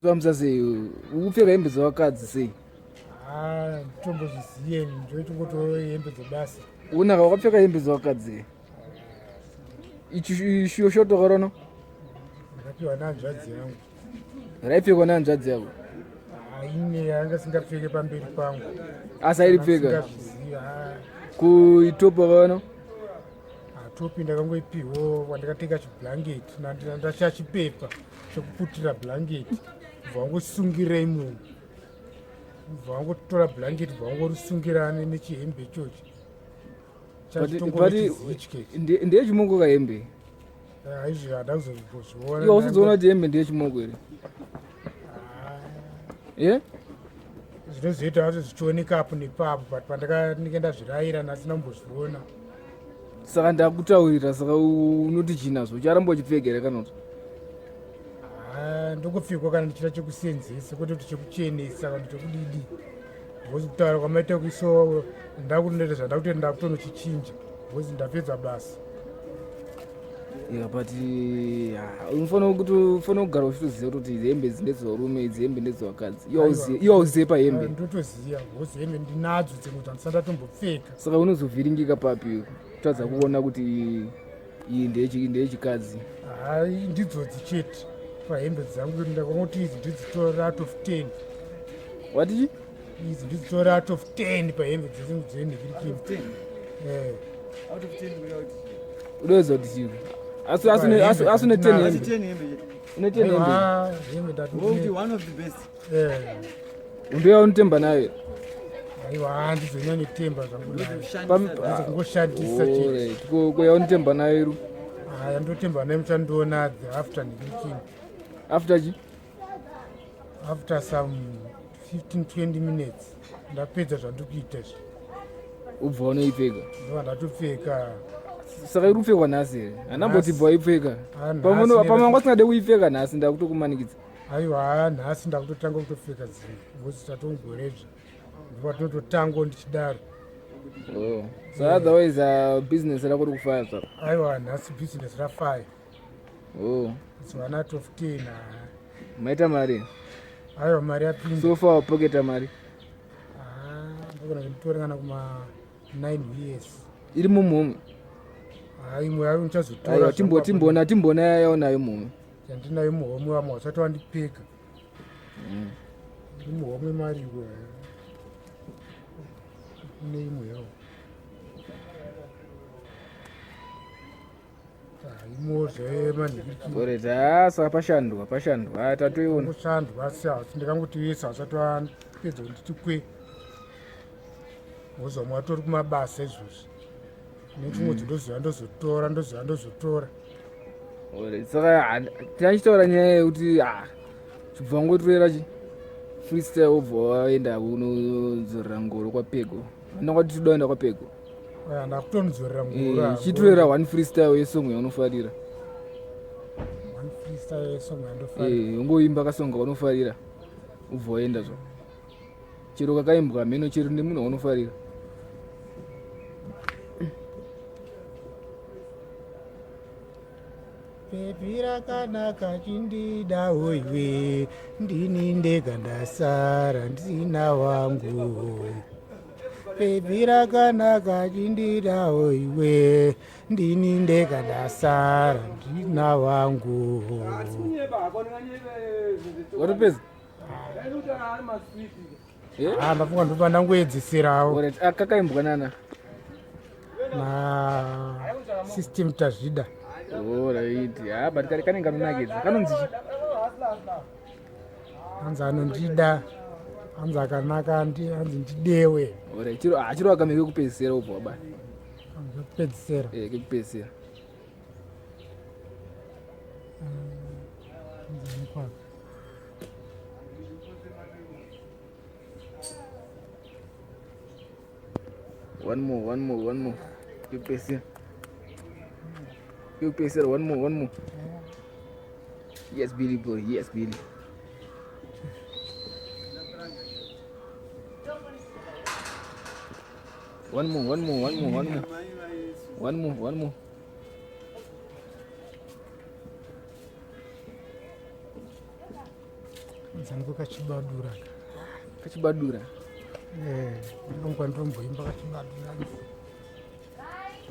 Mzazi upfeka hembe dzevakadzi sei? Tombozviziye ndoitongotora hembe dzebasa. Unaka wakapfeka hembe dzevakadzi. Ichi shoto rono? Ndakapiwa nehanzvadzi yangu. Raipfekwa nehanzvadzi yako? Ine yanga singapfeke pamberi pangu. Asairipfeka? Kuitopa rono? Topi ndakangoipiwo wandakateka chiblanketi ndachachipepa chokuputira blanketi bvangosungira imomo bvangotora blanketi bvangorusungira nechihembe ichochi ndeyechimoko kahembe izvi hada kuzozviona. iwe usizoona kuti hembe ndeyechimoko here? zvinozoita kuti zvichioneka apo nepapo but pandakandike ndazvirayira ndasina kumbozviona. Saka ndakutaurira, saka unoti chinazvo charamba uchipfeka here kana kuti? Ndongopfekwa kana ndichita chekusenzesa kwete kuti chekuchenesa kana chekudidi. Bhozi kutaura kwamaita kuiso ndakunoita zvandakuti ndakutonochichinja bhozi ndapedza basa. But unofanira kugara uchitoziva kuti hembe idzi ndedzevarume, idzi hembe ndedzevakadzi. Iwe hauzive pahembe? Ndotoziva bhozi hembe ndinadzo dzimwe dzandisati ndatombopfeka. Saka unozovhiringika papi kutadza kuona kuti iyi ndeyechikadzi? Ndidzodzi chete pahembe dzangu ndakangoti idzi ndidzitora out of 10. Watichi? Idzi ndidzitora out of 10 pahembe dzesingu dzenhikirikini. Out of 10 without. Udowedza kuti chiro? Asi une 10 hembe? Une 10 hembe? Hembe ndati one of the best. Ndoya unotemba nayo? Aiwa handizonyanye temba zvangu kungoshandisa chete. Kuya unotemba nayo iru? Ndotemba nayo muchandiona after nhikirikini. After chi? After some 15-20 minutes ndapedza zvandikuita izvi. Ubva unoipfeka? Ndova ndatopfeka. Saka iri kupfekwa nhasi here? Handamboti bva waipfeka? Pamanga usingade kuipfeka nhasi ndakutokumanikidza? Aiwa nhasi ndakutotanga kutopfeka dzimwe ngozi tatongorezva ndopatinototanga ndichidaro. So otherwise business rako rikufaya saka? Aiwa nhasi business rafaya. It's 1 out of 10. Maita mari? Aiwa mari yapinda. So far wapoketa mari? Ndakona nditora kana kuma 9 years. Iri mumhomwe? Imwe yayo ndichazotora. Timbona yaunayo mumwe? Yandinayo muhomwe wamwe wasati wandipeka. Iri muhomwe mariwe. Ine imwe yawo. Saka pashandwa tatoiona. Pashandwa asi ndikangoti wese asati wapedza kuti tikwe. Wozomwe watori kumabasa izvozvi. Nechimwe ndozotora. Saka tinachitaura nyaya yekuti chibva wangotorera freestyle wobva waenda unodzorera ngoro kwapego. Ndakwati todaenda kwapego. Ndakutonzorera ngoro. Chitorera one freestyle yesong yaunofarira. One freestyle yesong yandofarira. Ungoimba kasonga unofarira. Ubva waenda zvo. Chero kakaimbwa meno chero nemunhu waunofarira. Baby rakanaka chindida hoiwe ndini ndega ndasara ndisina wangu. Baby rakanaka chindida hoiwe ndini ndega ndasara ndisina wangu. Watopedza? Ndafunga ndopa ndangoedzeserawo. Kakaimbwa nana? System tazvida. Right. But kanenge kanonakidza. Kanonzi chi? Hanzi anondida. Hanzi akanaka hanzi ndidewe. Chiro akamira kekupedzisira ubva wabata? Kekupedzisira. Kekupedzisira. One more. Kekupedzisira. One more. Yes, Billy boy. Yes, Billy. One more. zangu kachibadura. Kachibadura. Ndongomboimba kachibadura.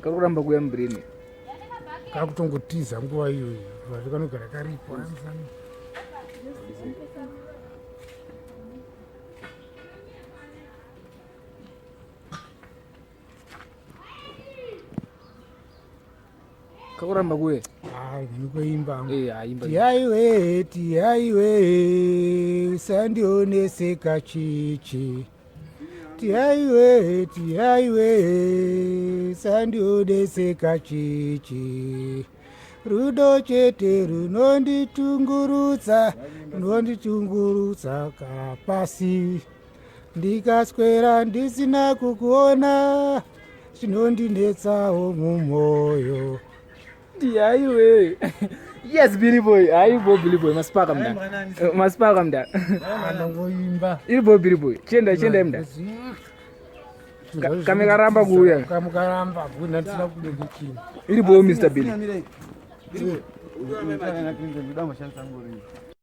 Kakuramba kuya Mbrini. Kakutongotiza nguva iyoyo. Vanhu kanogara karipo. Kakuramba kuye? Nikuimba. Aimba. Tiyaiwe, sandioneseka chichi. Tiyaiwe, sandioneseka chichi. Rudo chete runonditungurutsa kapasi. Ndikaswera ndisina kukuona, chinondinetsawo mumwoyo. Aiwe. Yes, Billy Boy. Aibo Billy Boy. Masipaka mda. Anongoimba. Iribo Billy Boy. Chenda mda. Kamekaramba kuya. Kamukaramba kuna tsina kudenge chini. Iribo Mr. Billy.